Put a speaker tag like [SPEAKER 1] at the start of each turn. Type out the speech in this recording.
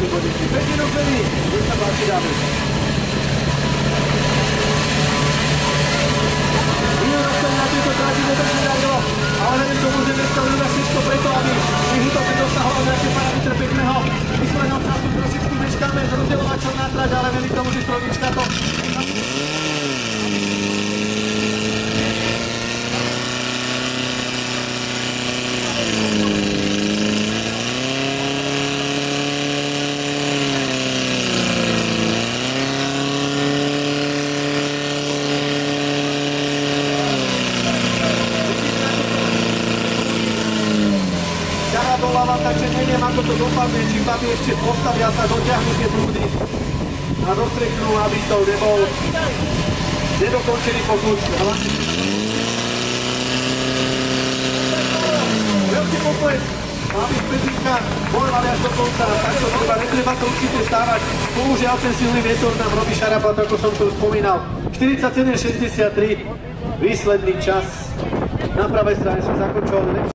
[SPEAKER 1] ďalší bodíky. Pekný rozvený, nech sa páči, dámy. Minulý rok som na tejto trati vôbec nedarilo, ale neviem tomu, že dneska urobia všetko preto, aby Hytopek dosahoval nejaké parametre pekného výsledného času. Trošičku meškáme s rozdielovačom na trať, ale verím tomu, že strojnička to... Dolávam, takže neviem, ako to dopadne, či babi ešte postavia sa, dotiahnu tie prúdy a dostreknú, aby to nebol nedokončený pokus. Veľký pokles, má byť Petrika, bojovali až do konca, takto treba, netreba to určite stávať. Bohužiaľ ten silný vietor nám robí šarapat, ako som tu spomínal. 47,63, výsledný čas na pravej strane som zakončil.